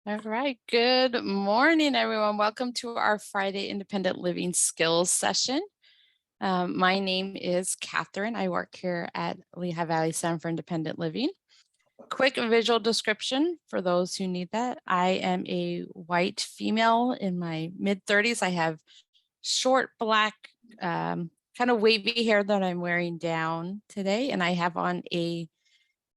All right. Good morning, everyone. Welcome to our Friday Independent Living Skills session. My name is Catherine. I work here at Lehigh Valley Center for Independent Living. Quick visual description for those who need that. I am a white female in my mid-30s. I have short black, kind of wavy hair that I'm wearing down today, and I have on a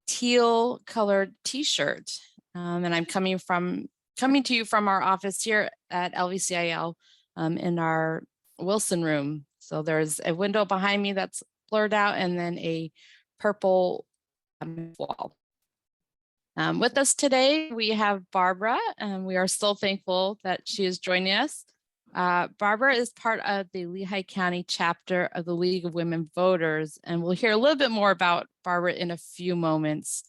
teal colored t-shirt. And I'm coming to you from our office here at LVCIL in our Wilson room. So there's a window behind me that's blurred out and then a purple wall. With us today, we have Barbara, and we are so thankful that she is joining us. Barbara is part of the Lehigh County chapter of the League of Women Voters, and we'll hear a little bit more about Barbara in a few moments.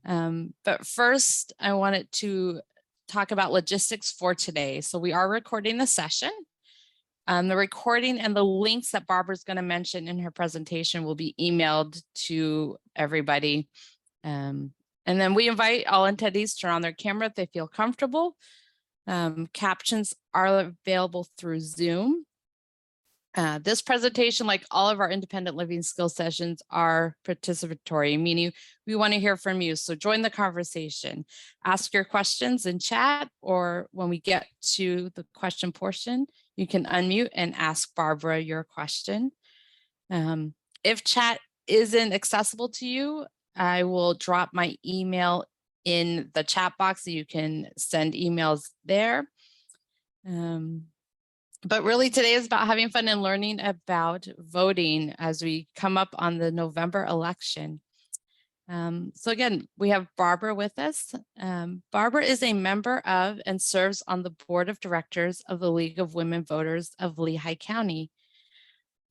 But first, I wanted to talk about logistics for today. So we are recording the session. The recording and the links that Barbara's going to mention in her presentation will be emailed to everybody. And then we invite all attendees to turn on their camera if they feel comfortable. Captions are available through Zoom. This presentation, like all of our independent living skills sessions, are participatory, meaning we want to hear from you. So join the conversation, ask your questions in chat, or when we get to the question portion, you can unmute and ask Barbara your question. If chat isn't accessible to you, I will drop my email in the chat box so you can send emails there. But really today is about having fun and learning about voting as we come up on the November election. So again, we have Barbara with us. Barbara is a member of and serves on the board of directors of the League of Women Voters of Lehigh County.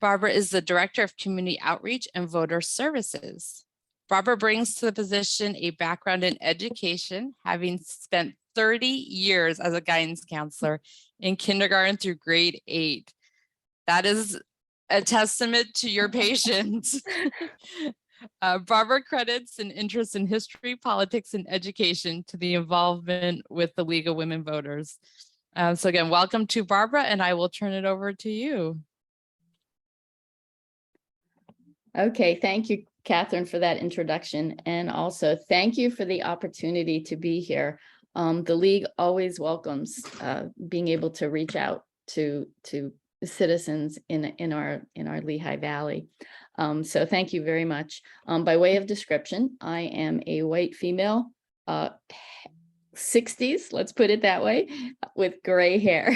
Barbara is the director of community outreach and voter services. Barbara brings to the position a background in education, having spent 30 years as a guidance counselor in kindergarten through grade 8. That is a testament to your patience. Barbara credits an interest in history, politics, and education to the involvement with the League of Women Voters. So again, welcome to Barbara, and I will turn it over to you. Okay, thank you, Catherine, for that introduction. And also thank you for the opportunity to be here. The League always welcomes being able to reach out to citizens in our Lehigh Valley. So thank you very much. By way of description, I am a white female, 60s, let's put it that way, with gray hair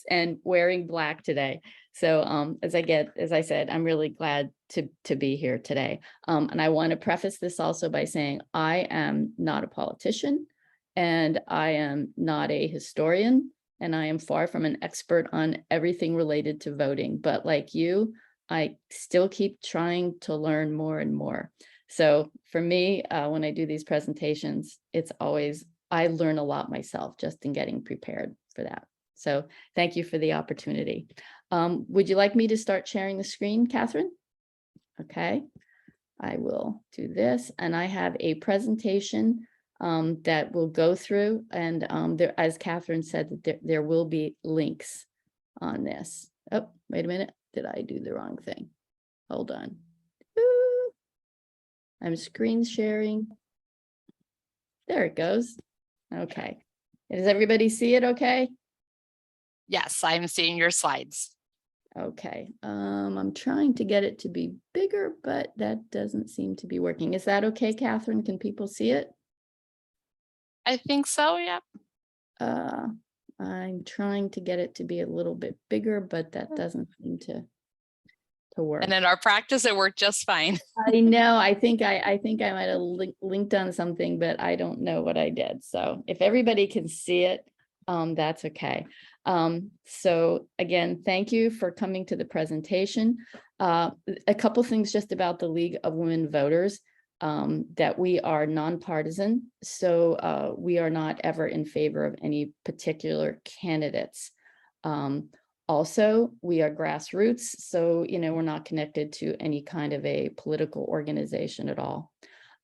and wearing black today. So as I said, I'm really glad to be here today. And I want to preface this also by saying I am not a politician, and I am not a historian, and I am far from an expert on everything related to voting. But like you, I still keep trying to learn more and more. So for me, when I do these presentations, it's always, I learn a lot myself just in getting prepared for that. So thank you for the opportunity. Would you like me to start sharing the screen, Catherine? Okay, I will do this. And I have a presentation that we'll go through. And there, as Catherine said, there will be links on this. Oh, wait a minute. Did I do the wrong thing? Hold on. Ooh. I'm screen sharing. There it goes. Okay. Does everybody see it okay? Yes, I'm seeing your slides. Okay. I'm trying to get it to be bigger, but that doesn't seem to be working. Is that okay, Catherine? Can people see it? I think so, yeah. I'm trying to get it to be a little bit bigger, but that doesn't seem to work. And in our practice, it worked just fine. I know. I think I might have linked on something, but I don't know what I did. So if everybody can see it, that's okay. So again, thank you for coming to the presentation. A couple things just about the League of Women Voters, that we are nonpartisan. So we are not ever in favor of any particular candidates. Also, we are grassroots, so we're not connected to any kind of a political organization at all.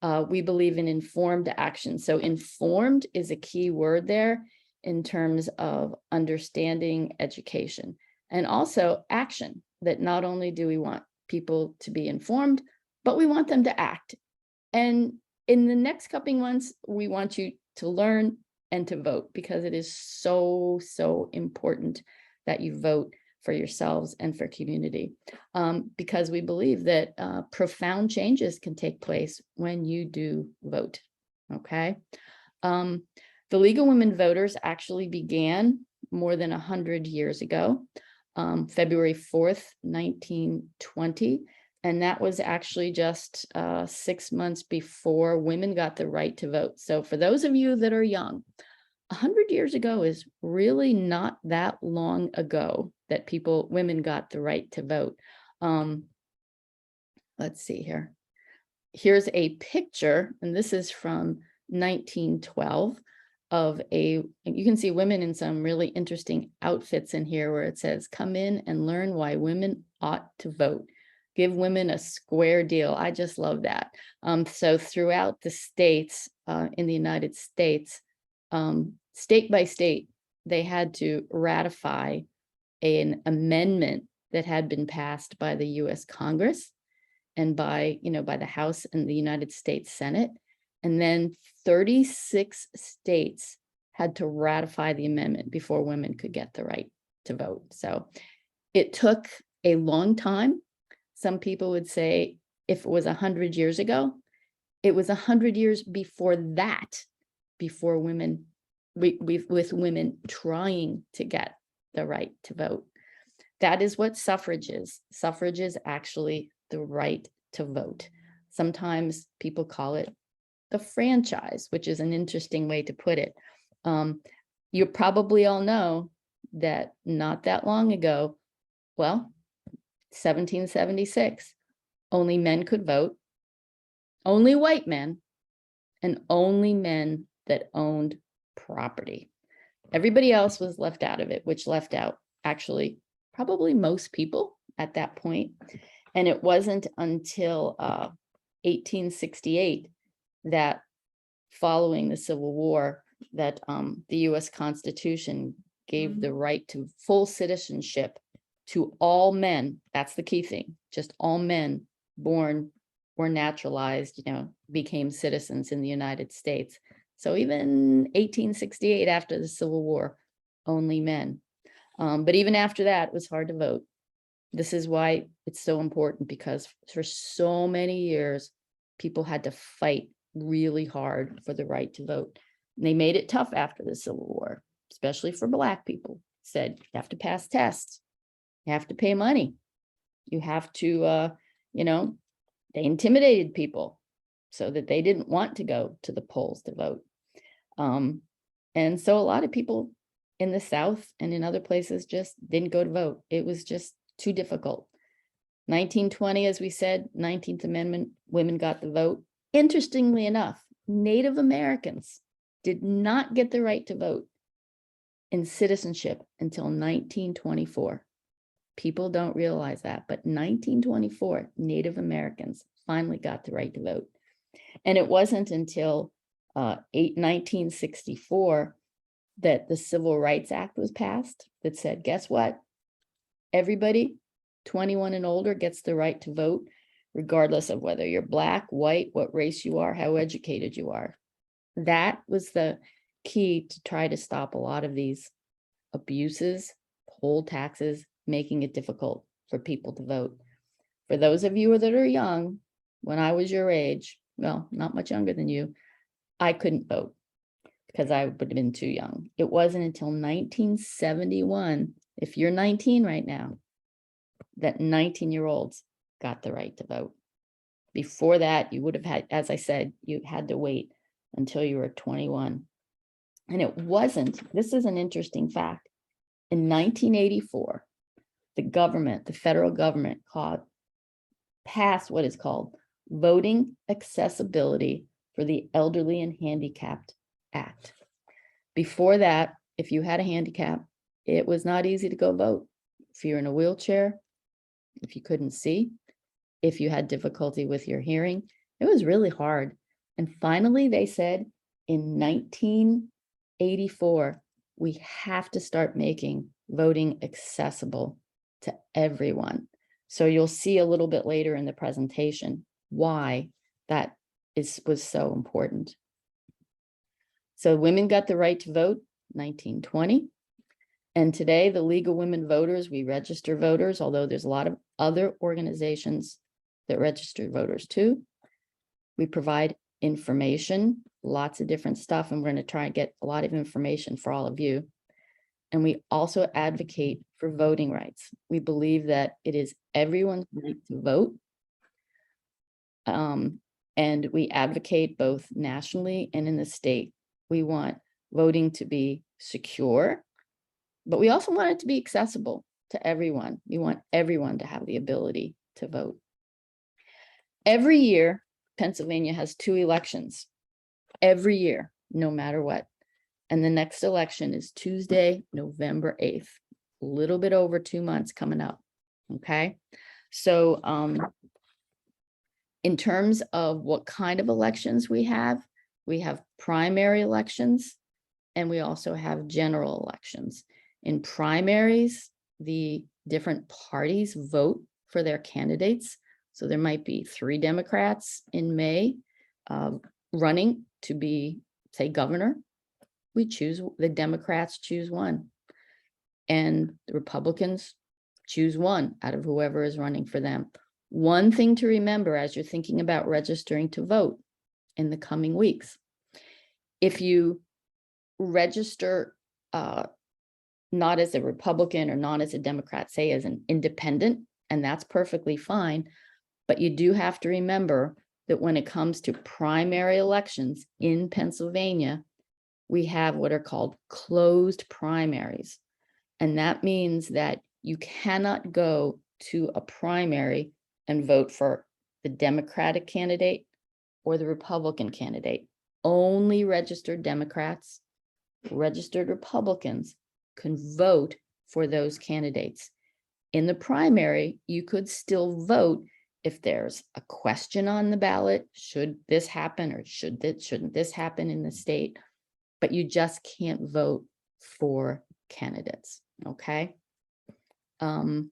We believe in informed action. So informed is a key word there in terms of understanding education, and also action, that not only do we want people to be informed, but we want them to act. And in the next couple months, we want you to learn and to vote, because it is so, so important that you vote for yourselves and for community, because we believe that profound changes can take place when you do vote. Okay. The League of Women Voters actually began more than 100 years ago, February 4th, 1920. And that was actually just 6 months before women got the right to vote. So for those of you that are young, 100 years ago is really not that long ago that women got the right to vote. Let's see here. Here's a picture, and this is from 1912 and you can see women in some really interesting outfits in here, where it says, "Come in and learn why women ought to vote. Give women a square deal." I just love that. So throughout the states in the United States, state by state, they had to ratify an amendment that had been passed by the U.S. Congress and by the House and the United States Senate. And then 36 states had to ratify the amendment before women could get the right to vote. So it took a long time. Some people would say if it was 100 years ago, it was 100 years before that, before women, with women trying to get the right to vote. That is what suffrage is. Suffrage is actually the right to vote. Sometimes people call it the franchise, which is an interesting way to put it. You probably all know that not that long ago, well, 1776, only men could vote, only white men, and only men that owned property. Everybody else was left out of it, which left out actually probably most people at that point. And it wasn't until 1868 that, following the Civil War, that the US Constitution gave the right to full citizenship to all men. That's the key thing. Just all men born or naturalized, became citizens in the United States. So even 1868, after the Civil War, only men. But even after that, it was hard to vote. This is why it's so important, because for so many years, people had to fight really hard for the right to vote. And they made it tough after the Civil War, especially for Black people. Said, you have to pass tests, you have to pay money, you have to, they intimidated people so that they didn't want to go to the polls to vote. And so a lot of people in the South and in other places just didn't go to vote. It was just too difficult. 1920, as we said, 19th Amendment, women got the vote. Interestingly enough, Native Americans did not get the right to vote in citizenship until 1924. People don't realize that, but 1924, Native Americans finally got the right to vote. And it wasn't until 1964 that the Civil Rights Act was passed that said, guess what? Everybody 21 and older gets the right to vote, regardless of whether you're Black, white, what race you are, how educated you are. That was the key to try to stop a lot of these abuses, poll taxes, making it difficult for people to vote. For those of you that are young, when I was your age, well, not much younger than you, I couldn't vote because I would have been too young. It wasn't until 1971, if you're 19 right now, that 19-year-olds got the right to vote. Before that, you would have had, as I said, you had to wait until you were 21. And it wasn't, this is an interesting fact, in 1984, the federal government passed what is called Voting Accessibility for the Elderly and Handicapped Act. Before that, if you had a handicap, it was not easy to go vote. If you're in a wheelchair, if you couldn't see, if you had difficulty with your hearing, it was really hard. And finally, they said in 1984, we have to start making voting accessible to everyone. So you'll see a little bit later in the presentation why that was so important. So women got the right to vote 1920. And today, the League of Women Voters, we register voters, although there's a lot of other organizations that register voters too. We provide information, lots of different stuff, and we're going to try and get a lot of information for all of you. And we also advocate for voting rights. We believe that it is everyone's right to vote. And we advocate both nationally and in the state. We want voting to be secure, but we also want it to be accessible to everyone. We want everyone to have the ability to vote. Every year, Pennsylvania has 2 elections. Every year, no matter what. And the next election is Tuesday, November 8th. A little bit over 2 months coming up. Okay. So in terms of what kind of elections we have primary elections, and we also have general elections. In primaries, the different parties vote for their candidates. So there might be 3 Democrats in May running to be, say, governor. The Democrats choose one, and the Republicans choose one out of whoever is running for them. One thing to remember as you're thinking about registering to vote in the coming weeks, if you register not as a Republican or not as a Democrat, say as an independent, and that's perfectly fine, but you do have to remember that when it comes to primary elections in Pennsylvania, we have what are called closed primaries. And that means that you cannot go to a primary and vote for the Democratic candidate or the Republican candidate. Only registered Democrats, registered Republicans can vote for those candidates. In the primary, you could still vote if there's a question on the ballot, should this happen or shouldn't this happen in the state, but you just can't vote for candidates, okay? In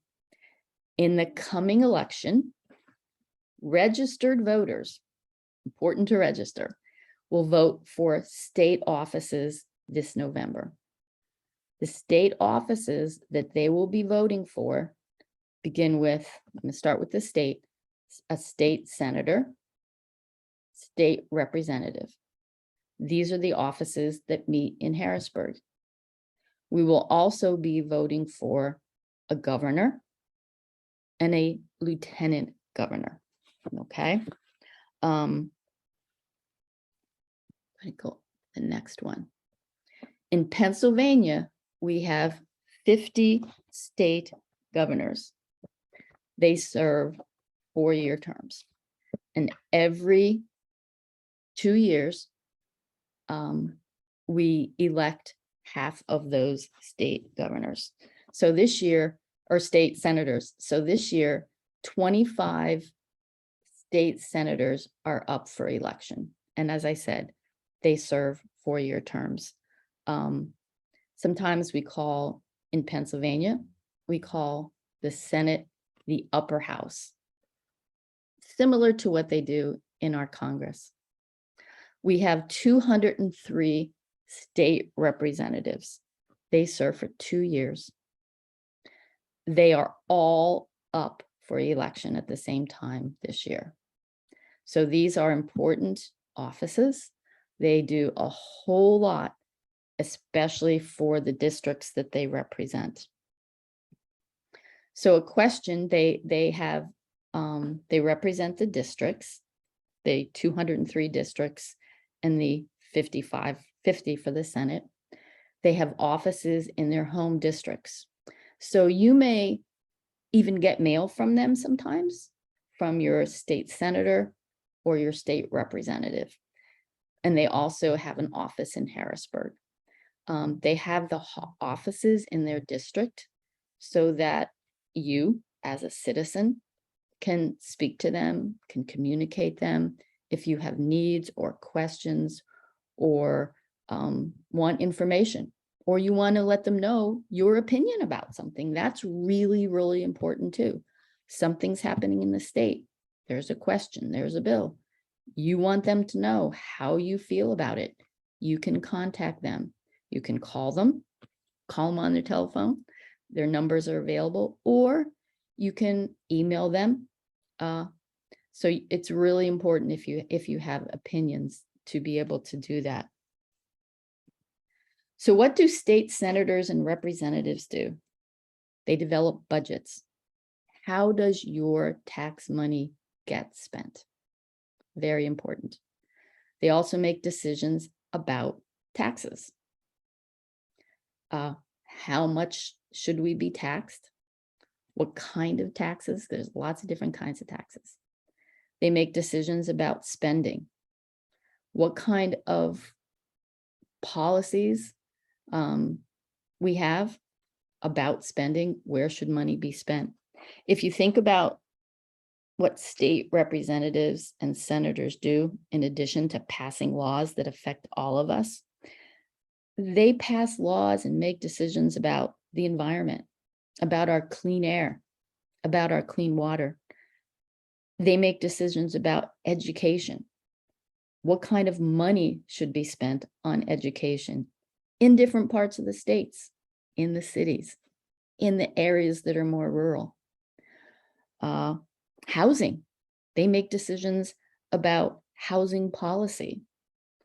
the coming election, registered voters, important to register, will vote for state offices this November. The state offices that they will be voting for begin with, I'm going to start with the state, a state senator, state representative. These are the offices that meet in Harrisburg. We will also be voting for a governor and a lieutenant governor, okay? I go the next one. In Pennsylvania, we have 50 state governors. They serve 4-year terms. And every 2 years, we elect half of those state governors. So this year, or state senators. So this year, 25 state senators are up for election. And as I said, they serve 4-year terms. Sometimes we call, in Pennsylvania, we call the Senate the upper house, similar to what they do in our Congress. We have 203 state representatives. They serve for 2 years. They are all up for election at the same time this year. So these are important offices. They do a whole lot, especially for the districts that they represent. So a question, they represent the districts, the 203 districts and the 50 for the Senate. They have offices in their home districts. So you may even get mail from them sometimes, from your state senator or your state representative. And they also have an office in Harrisburg. They have the offices in their district so that you, as a citizen, can speak to them, can communicate them, if you have needs or questions or want information, or you want to let them know your opinion about something. That's really, really important too. Something's happening in the state. There's a question, there's a bill. You want them to know how you feel about it. You can contact them. You can call them on their telephone. Their numbers are available, or you can email them. So it's really important if you have opinions to be able to do that. So what do state senators and representatives do? They develop budgets. How does your tax money get spent? Very important. They also make decisions about taxes. How much should we be taxed? What kind of taxes? There's lots of different kinds of taxes. They make decisions about spending. What kind of policies we have about spending? Where should money be spent? If you think about what state representatives and senators do, in addition to passing laws that affect all of us, they pass laws and make decisions about the environment, about our clean air, about our clean water. They make decisions about education. What kind of money should be spent on education in different parts of the states, in the cities, in the areas that are more rural? Housing. They make decisions about housing policy.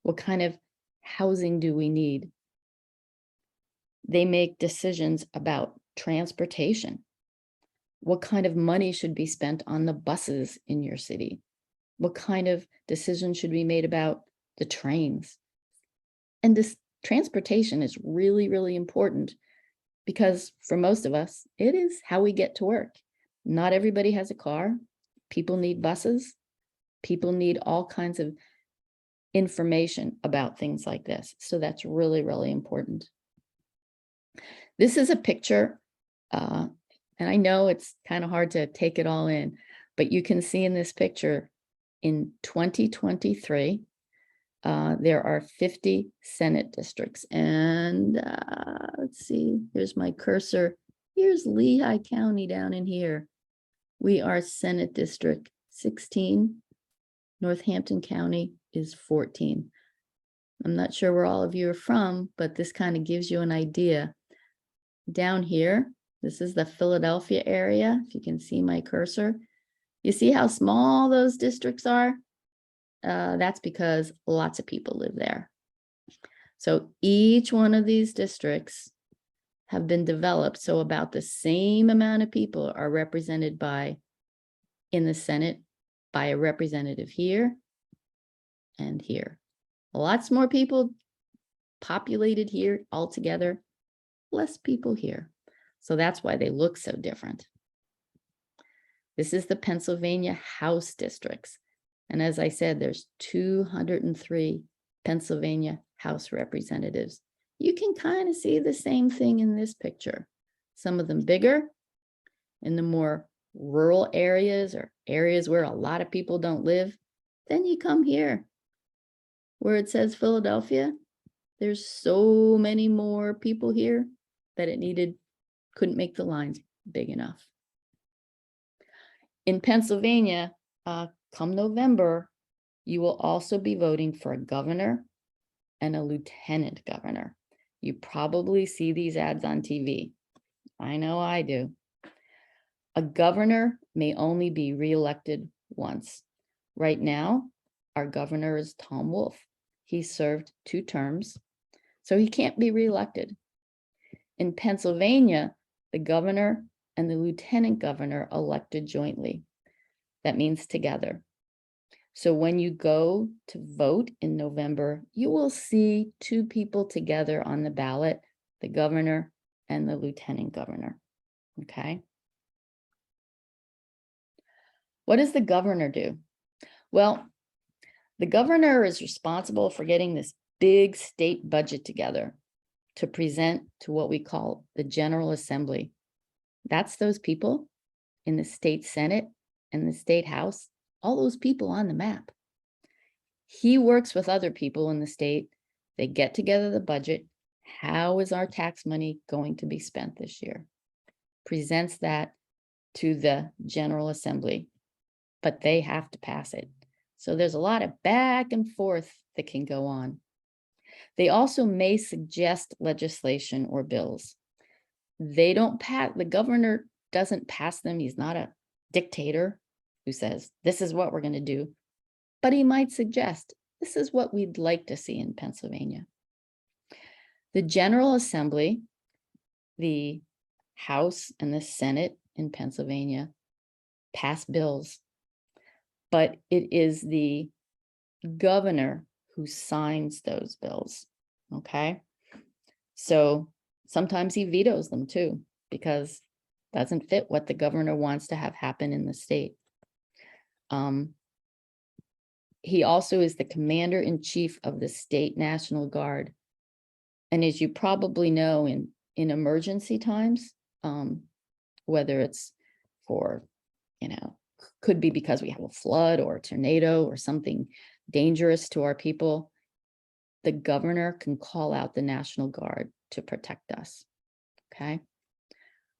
What kind of housing do we need? They make decisions about transportation. What kind of money should be spent on the buses in your city? What kind of decisions should be made about the trains? And this transportation is really, really important because for most of us, it is how we get to work. Not everybody has a car. People need buses. People need all kinds of information about things like this. So that's really, really important. This is a picture, and I know it's kind of hard to take it all in, but you can see in this picture in 2023, there are 50 Senate districts. And let's see, here's my cursor. Here's Lehigh County down in here. We are Senate District 16. Northampton County is 14. I'm not sure where all of you are from, but this kind of gives you an idea. Down here, this is the Philadelphia area. If you can see my cursor, you see how small those districts are? That's because lots of people live there. So each one of these districts have been developed so about the same amount of people are represented by, in the Senate, by a representative here and here. Lots more people populated here altogether, less people here. So that's why they look so different. This is the Pennsylvania House districts. And as I said, there's 203 Pennsylvania House representatives. You can kind of see the same thing in this picture. Some of them bigger in the more rural areas or areas where a lot of people don't live. Then you come here where it says Philadelphia. There's so many more people here that it couldn't make the lines big enough. In Pennsylvania, come November, you will also be voting for a governor and a lieutenant governor. You probably see these ads on TV. I know I do. A governor may only be reelected once. Right now, our governor is Tom Wolf. He served 2 terms, so he can't be reelected. In Pennsylvania, the governor and the lieutenant governor elected jointly. That means together. So when you go to vote in November, you will see 2 people together on the ballot, the governor and the lieutenant governor. Okay. What does the governor do? Well, the governor is responsible for getting this big state budget together to present to what we call the General Assembly. That's those people in the state Senate and the state House, all those people on the map. He works with other people in the state. They get together the budget. How is our tax money going to be spent this year? Presents that to the General Assembly, but they have to pass it. So there's a lot of back and forth that can go on. They also may suggest legislation or bills. They don't pass, the governor doesn't pass them. He's not a dictator who says, this is what we're going to do, but he might suggest, this is what we'd like to see in Pennsylvania. The General Assembly, the House and the Senate in Pennsylvania pass bills, but it is the governor who signs those bills, okay? So sometimes he vetoes them too, because it doesn't fit what the governor wants to have happen in the state. He also is the commander-in-chief of the State National Guard. And as you probably know, in emergency times, whether it's for, could be because we have a flood or a tornado or something dangerous to our people, the governor can call out the National Guard to protect us, okay?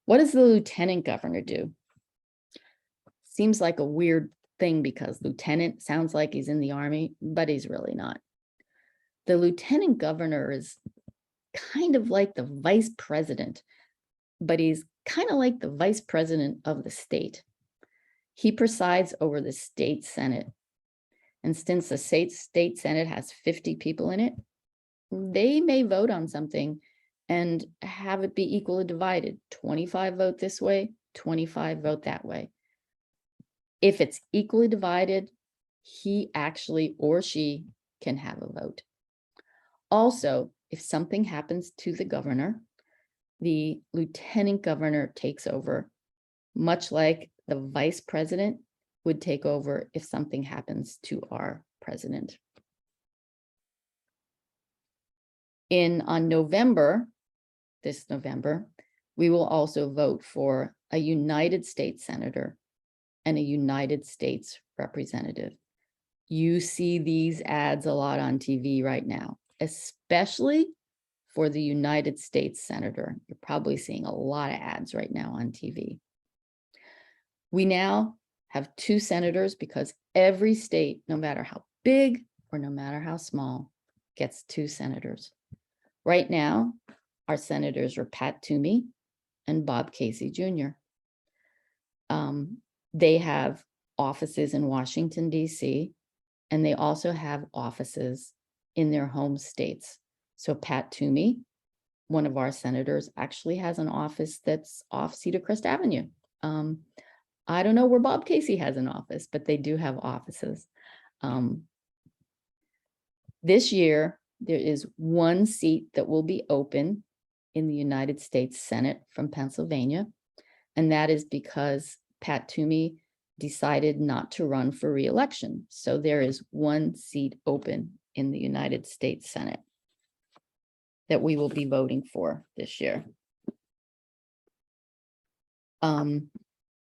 What does the lieutenant governor do? Seems like a weird thing because lieutenant sounds like he's in the army, but he's really not. The lieutenant governor is kind of like the vice president, but he's kind of like the vice president of the state. He presides over the state senate. And since the state senate has 50 people in it, they may vote on something and have it be equally divided. 25 vote this way, 25 vote that way. If it's equally divided, he actually or she can have a vote. Also, if something happens to the governor, the lieutenant governor takes over, much like the vice president would take over if something happens to our president. On November, this November, we will also vote for a United States senator and a United States representative. You see these ads a lot on TV right now, especially for the United States senator. You're probably seeing a lot of ads right now on TV. We now have 2 senators because every state, no matter how big or no matter how small, gets 2 senators. Right now, our senators are Pat Toomey and Bob Casey Jr. They have offices in Washington, D.C., and they also have offices in their home states. So Pat Toomey, one of our senators, actually has an office that's off Cedar Crest Avenue. I don't know where Bob Casey has an office, but they do have offices. This year, there is 1 seat that will be open in the United States Senate from Pennsylvania, and that is because Pat Toomey decided not to run for re-election. So there is 1 seat open in the United States Senate that we will be voting for this year.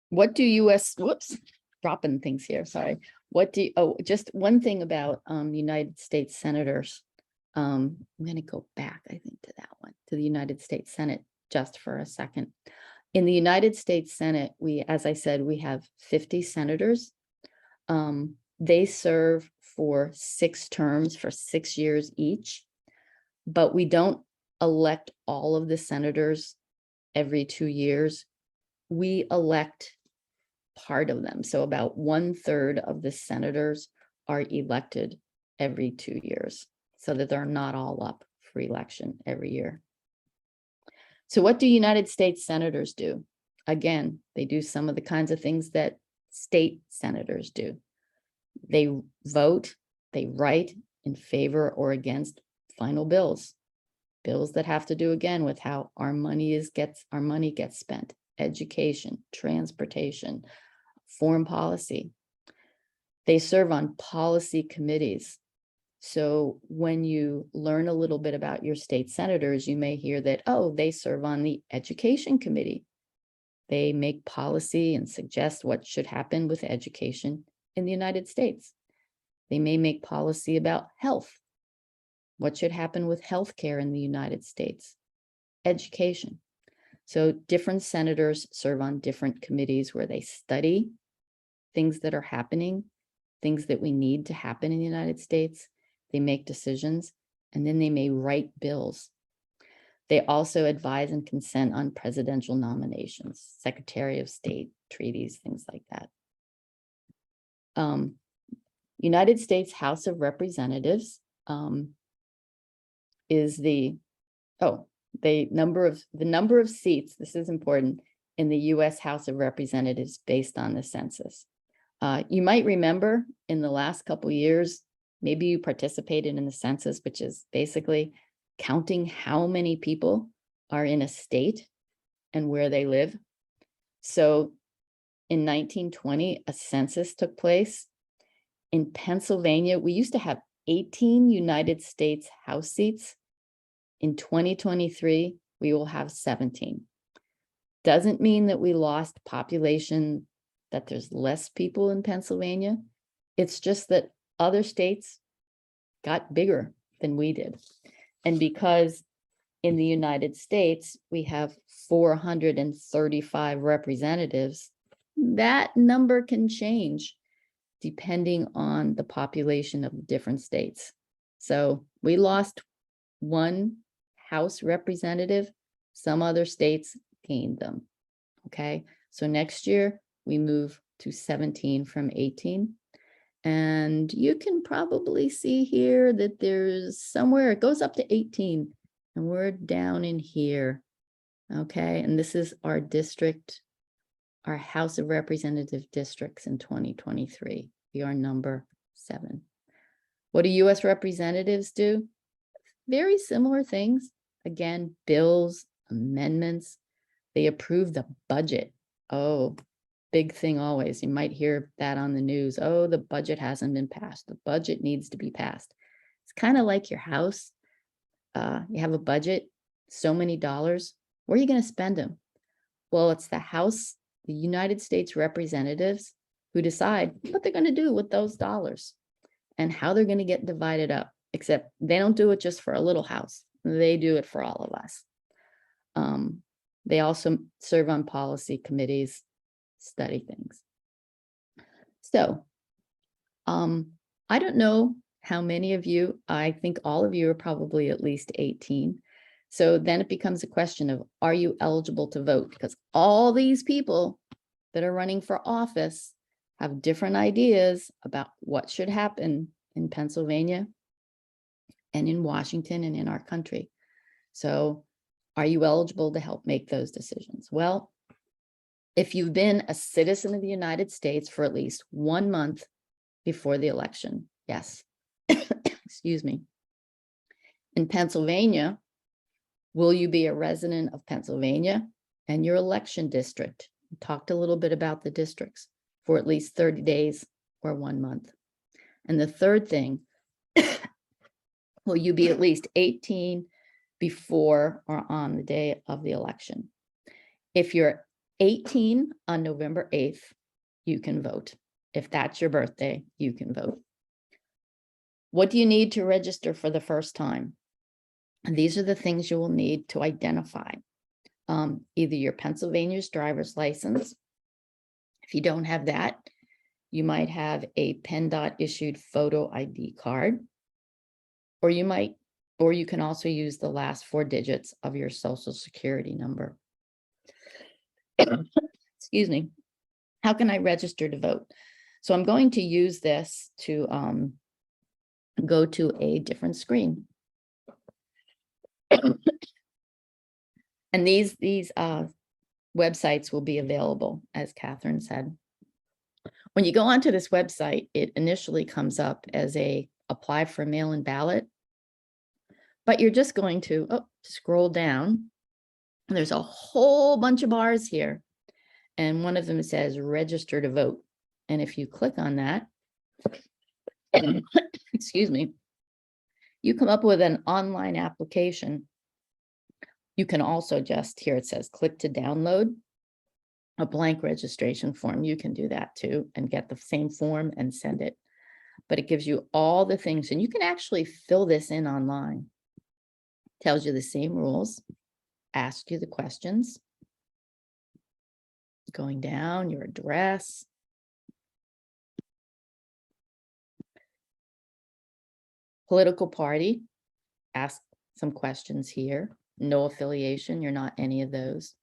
What do U.S. dropping things here, sorry. Just one thing about United States senators. I'm going to go back, I think, to that one, to the United States Senate, just for a second. In the United States Senate, as I said, we have 50 senators. They serve for 6 terms for 6 years each, but we don't elect all of the senators every 2 years. We elect part of them. So about 1/3 of the senators are elected every 2 years, so that they're not all up for election every year. So what do United States senators do? Again, they do some of the kinds of things that state senators do. They vote, they write in favor or against final bills that have to do again with how our money gets spent, education, transportation, foreign policy. They serve on policy committees. So when you learn a little bit about your state senators, you may hear that, oh, they serve on the education committee. They make policy and suggest what should happen with education in the United States. They may make policy about health. What should happen with healthcare in the United States? Education. So different senators serve on different committees where they study things that are happening, things that we need to happen in the United States. They make decisions, and then they may write bills. They also advise and consent on presidential nominations, Secretary of State, treaties, things like that. United States House of Representatives is the number of seats, this is important, in the US House of Representatives based on the census. You might remember in the last couple years, maybe you participated in the census, which is basically counting how many people are in a state and where they live. So in 1920, a census took place. In Pennsylvania, we used to have 18 United States House seats. In 2023, we will have 17. Doesn't mean that we lost population, that there's less people in Pennsylvania. It's just that other states got bigger than we did. And because in the United States, we have 435 representatives, that number can change depending on the population of the different states. So we lost one House representative, some other states gained them, okay? So next year, we move to 17 from 18. And you can probably see here that there's somewhere, it goes up to 18, and we're down in here, okay? And this is our district, our House of Representative districts in 2023. We are number 7. What do US representatives do? Very similar things. Again, bills, amendments. They approve the budget. Oh, big thing always. You might hear that on the news. Oh, the budget hasn't been passed. The budget needs to be passed. It's kind of like your house. You have a budget, so many dollars. Where are you going to spend them? Well, it's the House, the United States representatives who decide what they're going to do with those dollars and how they're going to get divided up, except they don't do it just for a little house. They do it for all of us. They also serve on policy committees, study things. So I don't know how many of you, I think all of you are probably at least 18. So then it becomes a question of, are you eligible to vote? Because all these people that are running for office have different ideas about what should happen in Pennsylvania and in Washington and in our country. So are you eligible to help make those decisions? Well, if you've been a citizen of the United States for at least 1 month before the election, yes. Excuse me. In Pennsylvania, will you be a resident of Pennsylvania and your election district? We talked a little bit about the districts for at least 30 days or 1 month. And the third thing, will you be at least 18 before or on the day of the election? If you're 18 on November 8th, you can vote. If that's your birthday, you can vote. What do you need to register for the first time? And these are the things you will need to identify. Either your Pennsylvania's driver's license. If you don't have that, you might have a PennDOT issued photo ID card, or you can also use the last 4 digits of your Social Security number. Excuse me. How can I register to vote? So I'm going to use this to go to a different screen. And these websites will be available, as Catherine said. When you go onto this website, it initially comes up as a apply for mail-in ballot, but you're just going to scroll down. There's a whole bunch of bars here, and one of them says register to vote. And if you click on that, excuse me, you come up with an online application. You can also just, here it says click to download a blank registration form. You can do that too and get the same form and send it. but it gives you all the things, and you can actually fill this in online. Tells you the same rules, asks you the questions, going down, your address, political party, ask some questions here. No affiliation, you're not any of those.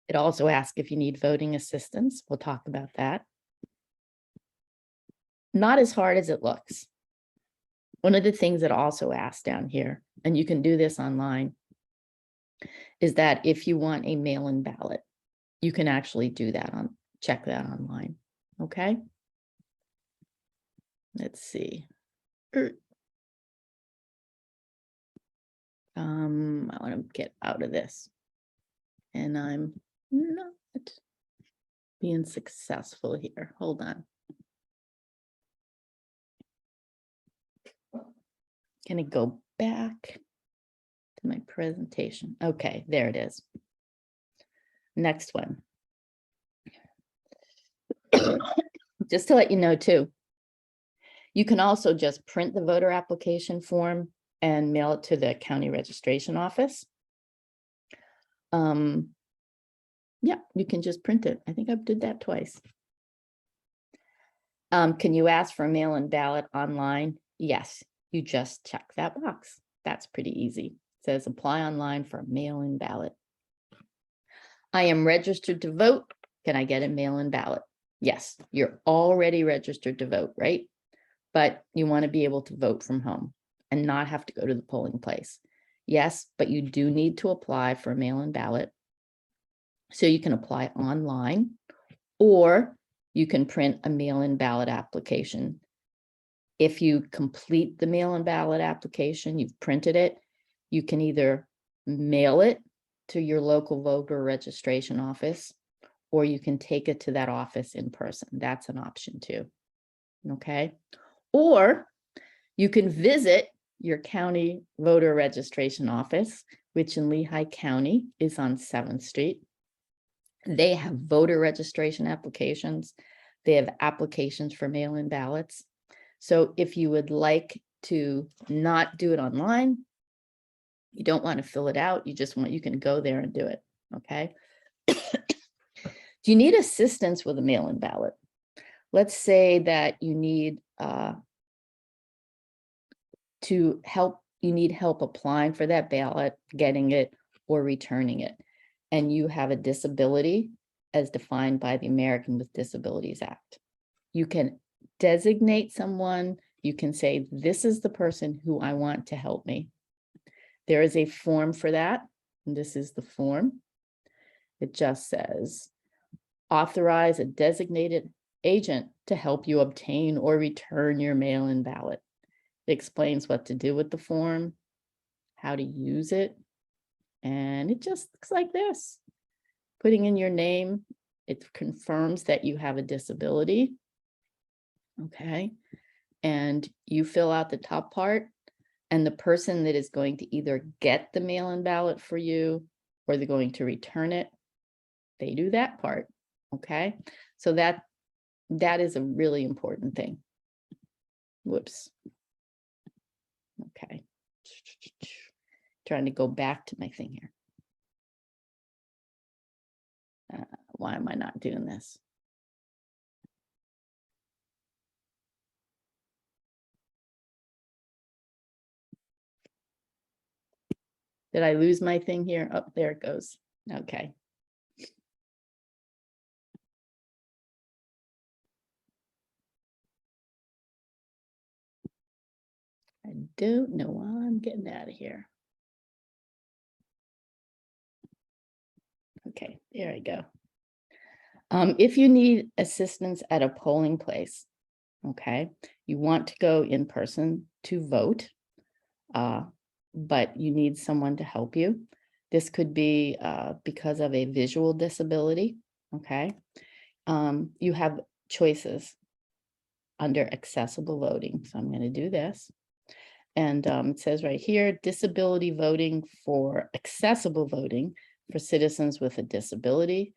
It also asks if you need voting assistance. We'll talk about that. Not as hard as it looks. One of the things that also asks down here, and you can do this online, is that if you want a mail-in ballot, you can actually do that check that online. Okay. Let's see. I want to get out of this. And I'm not being successful here. Hold on. Can I go back to my presentation? Okay, there it is. Next one. Just to let you know too, you can also just print the voter application form and mail it to the county registration office. Yeah, you can just print it. I think I did that twice. Can you ask for a mail-in ballot online? Yes, you just check that box. That's pretty easy. It says apply online for a mail-in ballot. I am registered to vote. Can I get a mail-in ballot? Yes, you're already registered to vote, right? But you want to be able to vote from home and not have to go to the polling place. Yes, but you do need to apply for a mail-in ballot. So you can apply online, or you can print a mail-in ballot application. If you complete the mail-in ballot application, you've printed it, you can either mail it to your local voter registration office, or you can take it to that office in person. That's an option too. Okay. Or you can visit your county voter registration office, which in Lehigh County is on 7th Street. They have voter registration applications. They have applications for mail-in ballots. So if you would like to not do it online, you don't want to fill it out, you can go there and do it. Okay. Do you need assistance with a mail-in ballot? Let's say that you need you need help applying for that ballot, getting it, or returning it, and you have a disability as defined by the American with Disabilities Act. You can designate someone. You can say, this is the person who I want to help me. There is a form for that, and this is the form. It just says, authorize a designated agent to help you obtain or return your mail-in ballot. It explains what to do with the form, how to use it, and it just looks like this. Putting in your name, it confirms that you have a disability. Okay, and you fill out the top part, and the person that is going to either get the mail-in ballot for you or they're going to return it, they do that part. Okay, so that is a really important thing. Whoops. Okay, trying to go back to my thing here. Why am I not doing this? Did I lose my thing here? Oh, there it goes. Okay. I don't know why I'm getting out of here. Okay, there I go. If you need assistance at a polling place, okay, you want to go in person to vote, but you need someone to help you. This could be because of a visual disability, okay? You have choices under accessible voting. So I'm going to do this. And it says right here, disability voting for accessible voting for citizens with a disability,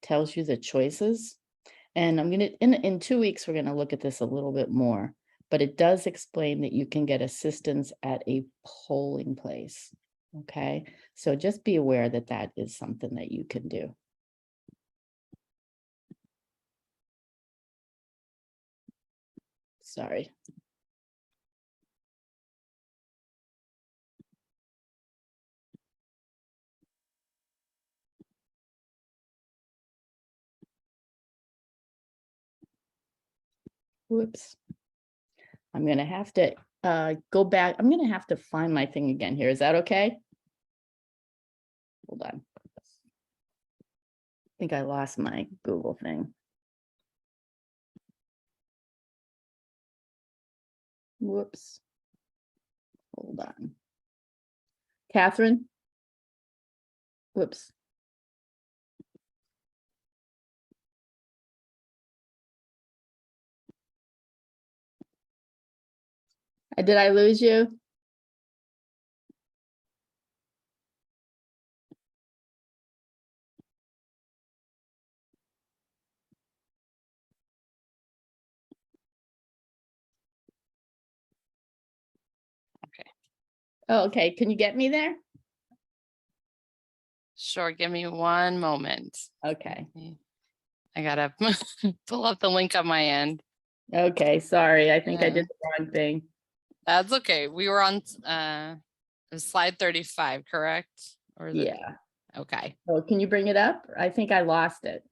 tells you the choices. And I'm gonna, in 2 weeks, we're gonna look at this a little bit more, but it does explain that you can get assistance at a polling place. Okay, so just be aware that that is something that you can do. Sorry. Whoops. I'm gonna have to go back. I'm gonna have to find my thing again here. Is that okay? Hold on. I think I lost my Google thing. Whoops. Hold on. Catherine? Whoops. Did I lose you? Okay. Oh, okay. Can you get me there? Sure. Give me one moment. Okay. I gotta pull up the link on my end. Okay. Sorry. I think I did the wrong thing. That's okay. We were on slide 35, correct? Or is it? Yeah. Okay. Oh, can you bring it up? I think I lost it.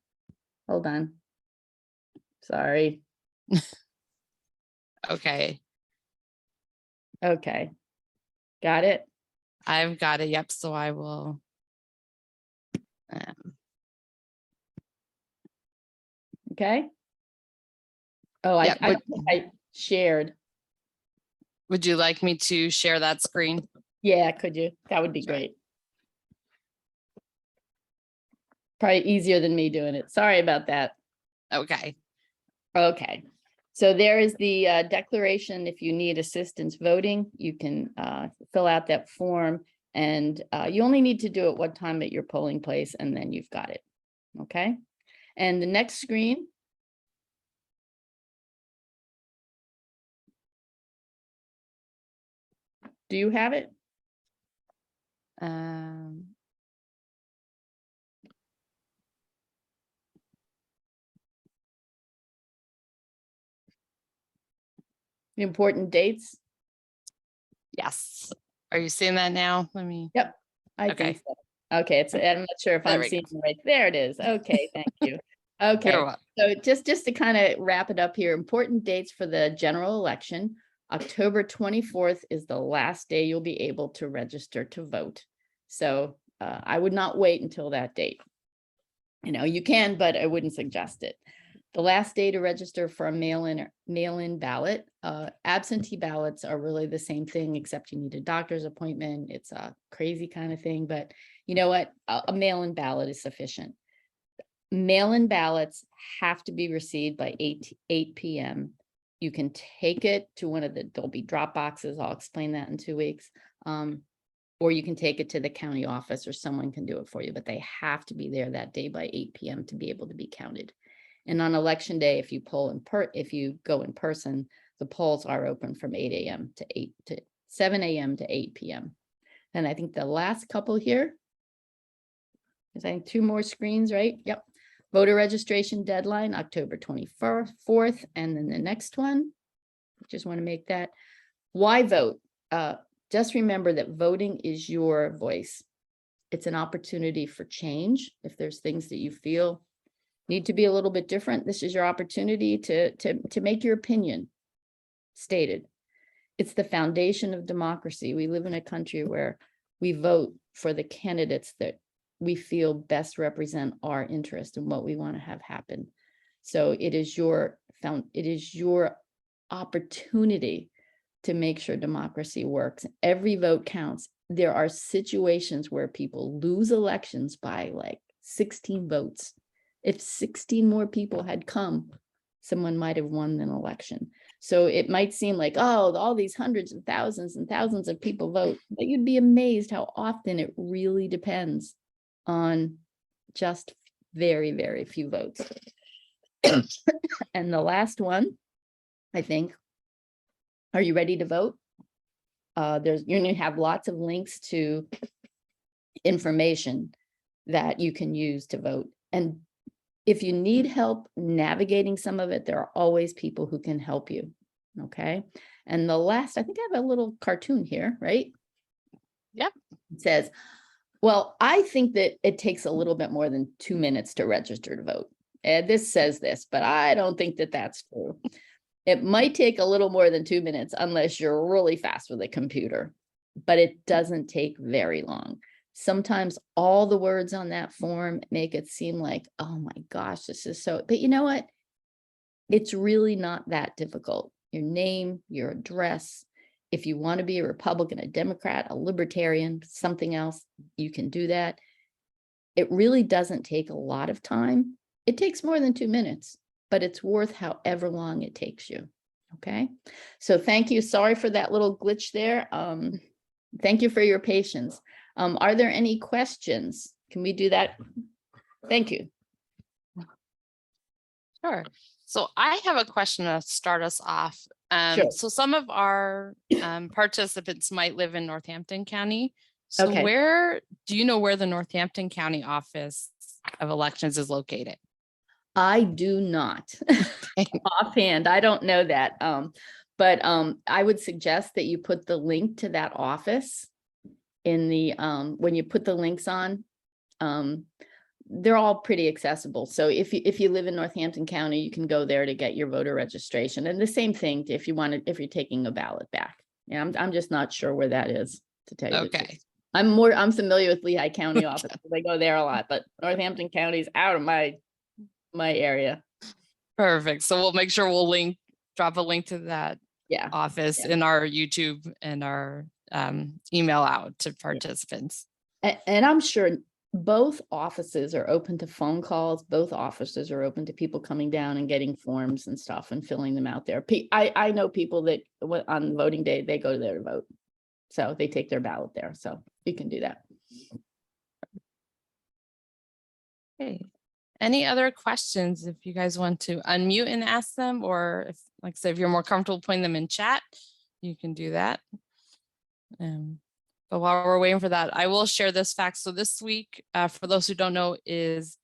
Hold on. Sorry. Okay. Okay. Got it? I've got it. Yep. So I will. Okay. Oh, Yep. I don't think I shared. Would you like me to share that screen? Yeah, could you? That would be Sure. great. Probably easier than me doing it. Sorry about that. Okay. Okay. So there is the declaration. If you need assistance voting, you can fill out that form, and you only need to do it one time at your polling place, and then you've got it. Okay. And the next screen. Do you have it? The important dates? Yes. Are you seeing that now? Let me. Yep, I Okay. think so. Okay, I'm not sure if There I'm we seeing it right. There it is. Okay, thank you. Okay, You're welcome. so just to kind of wrap it up here, important dates for the general election. October 24th is the last day you'll be able to register to vote. So I would not wait until that date. You know, you can, but I wouldn't suggest it. The last day to register for a mail-in ballot. Absentee ballots are really the same thing, except you need a doctor's appointment. It's a crazy kind of thing, but you know what? A mail-in ballot is sufficient. Mail-in ballots have to be received by 8 p.m. You can take it to one of there'll be drop boxes. I'll explain that in 2 weeks. Or you can take it to the county office, or someone can do it for you, but they have to be there that day by 8 p.m. to be able to be counted. And on election day, if you if you go in person, the polls are open from 8 a.m. to 7 a.m. to 8 p.m. And I think the last couple here is, I think, 2 more screens, right? Yep. Voter registration deadline, October 24th. And then the next one, just want to make that. Why vote? Just remember that voting is your voice. It's an opportunity for change. If there's things that you feel need to be a little bit different, this is your opportunity to make your opinion stated. It's the foundation of democracy. We live in a country where we vote for the candidates that we feel best represent our interest and what we want to have happen. So it is your opportunity to make sure democracy works. Every vote counts. There are situations where people lose elections by like 16 votes. If 16 more people had come, someone might have won an election. So it might seem like, oh, all these hundreds of thousands and thousands of people vote, but you'd be amazed how often it really depends on just very, very few votes. And the last one, I think, are you ready to vote? You're going to have lots of links to information that you can use to vote. And if you need help navigating some of it, there are always people who can help you. Okay. And the last, I think I have a little cartoon here, right? Yep. It says, well, I think that it takes a little bit more than 2 minutes to register to vote. And this says this, but I don't think that that's true. It might take a little more than 2 minutes unless you're really fast with a computer, but it doesn't take very long. Sometimes all the words on that form make it seem like, oh my gosh, this is so, but you know what? It's really not that difficult. Your name, your address. If you want to be a Republican, a Democrat, a Libertarian, something else, you can do that. It really doesn't take a lot of time. It takes more than 2 minutes, but it's worth however long it takes you. Okay. So thank you. Sorry for that little glitch there. Thank you for your patience. Are there any questions? Can we do that? Thank you. Sure. So I have a question to start us off. Sure. So some of our participants might live in Northampton County. So Okay. do you know where the Northampton County Office of Elections is located? I do not. Offhand, I don't know that. But I would suggest that you put the link to that office in the when you put the links on. They're all pretty accessible. So if you live in Northampton County, you can go there to get your voter registration. And the same thing if you're taking a ballot back. Yeah, I'm just not sure where that is, to tell you the truth. I'm familiar with Lehigh County office. I go there a lot, but Northampton County is out of my area. Perfect. So we'll make sure we'll drop a link to that office in our YouTube and our email out to participants. And I'm sure both offices are open to phone calls. Both offices are open to people coming down and getting forms and stuff and filling them out there. I know people that on voting day, they go there to vote. So they take their ballot there. So you can do that. Okay. Any other questions? If you guys want to unmute and ask them, or if, like I said, if you're more comfortable putting them in chat, you can do that. But while we're waiting for that, I will share this fact. So this week, for those who don't know, is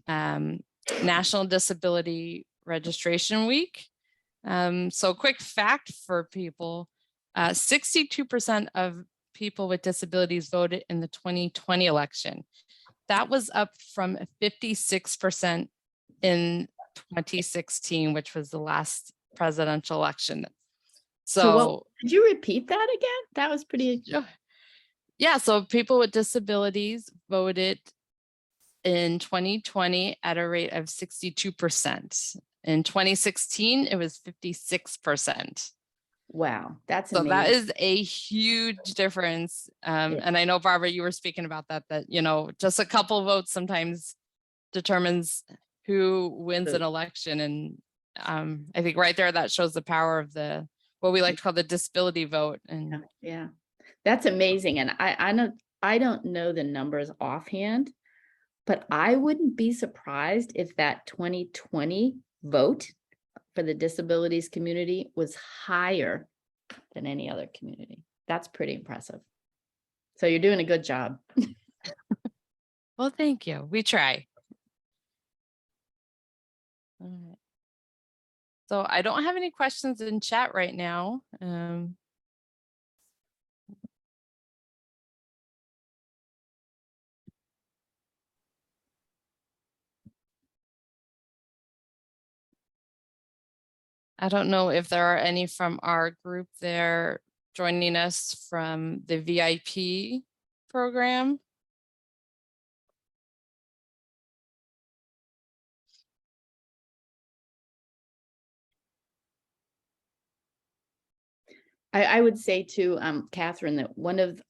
National Disability Registration Week. So quick fact for people, 62% of people with disabilities voted in the 2020 election. That was up from 56% in 2016, which was the last presidential election. So could you repeat that again? That was pretty. Yeah, so people with disabilities voted in 2020 at a rate of 62%. In 2016, it was 56%. Wow, that's so amazing. That is a huge difference. And I know, Barbara, you were speaking about that, just a couple votes sometimes determines who wins an election. And I think right there, that shows the power of what we like to call the disability vote. And yeah, that's amazing. And I don't know the numbers offhand, but I wouldn't be surprised if that 2020 vote for the disabilities community was higher than any other community. That's pretty impressive. So you're doing a good job. Well, thank you. We try. All right. So I don't have any questions in chat right now. I don't know if there are any from our group there joining us from the VIP program. I would say to Catherine that one of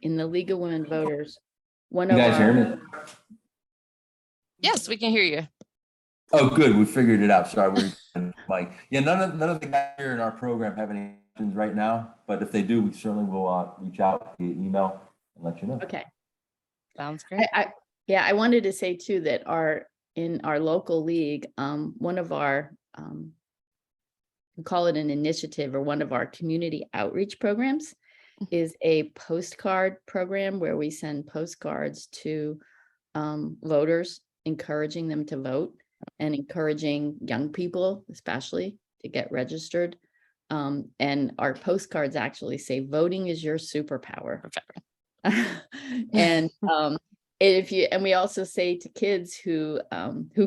in the League of Women Voters, one of you guys hear me? Yes, we can hear you. Oh, good. We figured it out. Sorry, Mike. Yeah, none of the guys here in our program have any questions right now, but if they do, we certainly will reach out via email and let you know. Okay. Sounds great. I wanted to say too that our in our local league, one of our, we call it an initiative, or one of our community outreach programs is a postcard program where we send postcards to voters, encouraging them to vote and encouraging young people, especially, to get registered. And our postcards actually say, voting is your superpower. And and we also say to kids who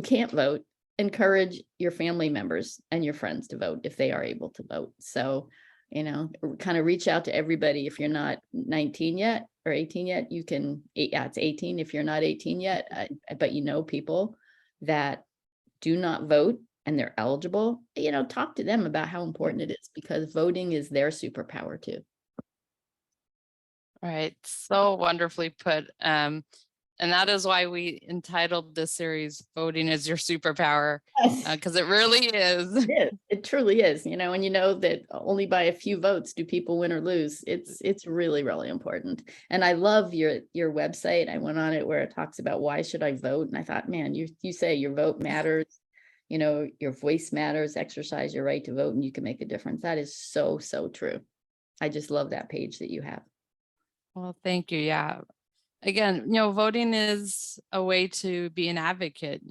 can't vote, encourage your family members and your friends to vote if they are able to vote. So, kind of reach out to everybody. If you're not 19 yet or 18 yet, you can, it's 18 if you're not 18 yet, but people that do not vote and they're eligible, talk to them about how important it is, because voting is their superpower too. Right. So wonderfully put. And that is why we entitled this series, Voting is Your Superpower, because it really is. It truly is, and that only by a few votes do people win or lose. It's really, really important. And I love your website. I went on it where it talks about why should I vote? And I thought, man, you say your vote matters, your voice matters, exercise your right to vote, and you can make a difference. That is so, so true. I just love that page that you have. Well, thank you. Yeah. Again, voting is a way to be an advocate.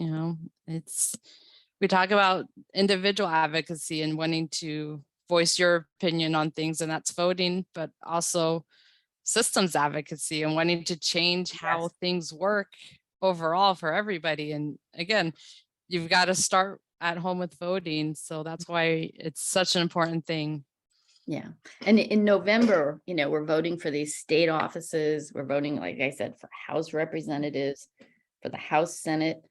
We talk about individual advocacy and wanting to voice your opinion on things, and that's voting, but also systems advocacy and wanting to change how things work overall for everybody. And again, you've got to start at home with voting. So that's why it's such an important thing. Yeah. And in November, we're voting for these state offices. We're voting, like I said, for House representatives, for the House Senate.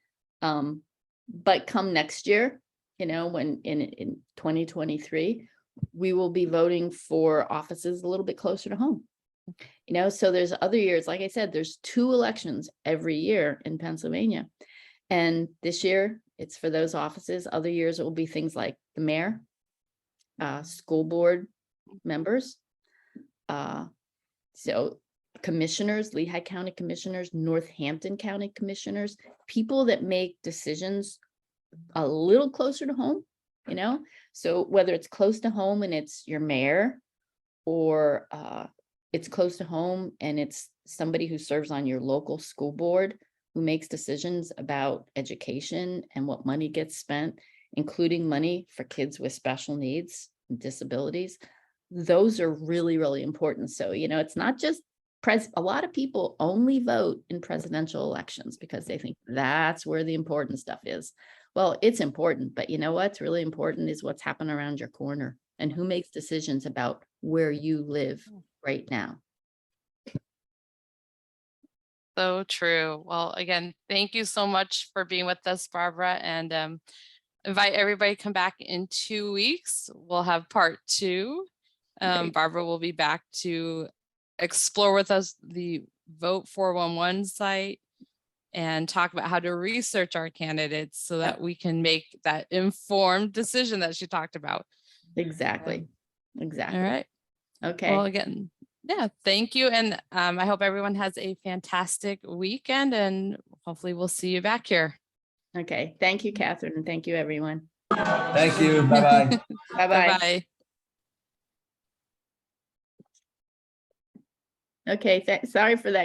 But come next year, when in 2023, we will be voting for offices a little bit closer to home. So there's other years, like I said, there's 2 elections every year in Pennsylvania. And this year it's for those offices. Other years it will be things like the mayor, school board members, so commissioners, Lehigh County commissioners, Northampton County commissioners, people that make decisions a little closer to home, so whether it's close to home and it's your mayor, or it's close to home and it's somebody who serves on your local school board who makes decisions about education and what money gets spent, including money for kids with special needs and disabilities. Those are really, really important. So, it's not just a lot of people only vote in presidential elections because they think that's where the important stuff is. Well, it's important, but what's really important is what's happening around your corner and who makes decisions about where you live right now. So true. Well, again, thank you so much for being with us, Barbara, and invite everybody to come back in 2 weeks. We'll have part 2. Barbara will be back to explore with us the Vote 411 site and talk about how to research our candidates so that we can make that informed decision that she talked about. Exactly. All right. Okay. Well, again, thank you. And I hope everyone has a fantastic weekend, and hopefully we'll see you back here. Okay. Thank you, Catherine. And thank you, everyone. Thank you. Bye-bye. Bye-bye. Bye-bye. Okay, sorry for that.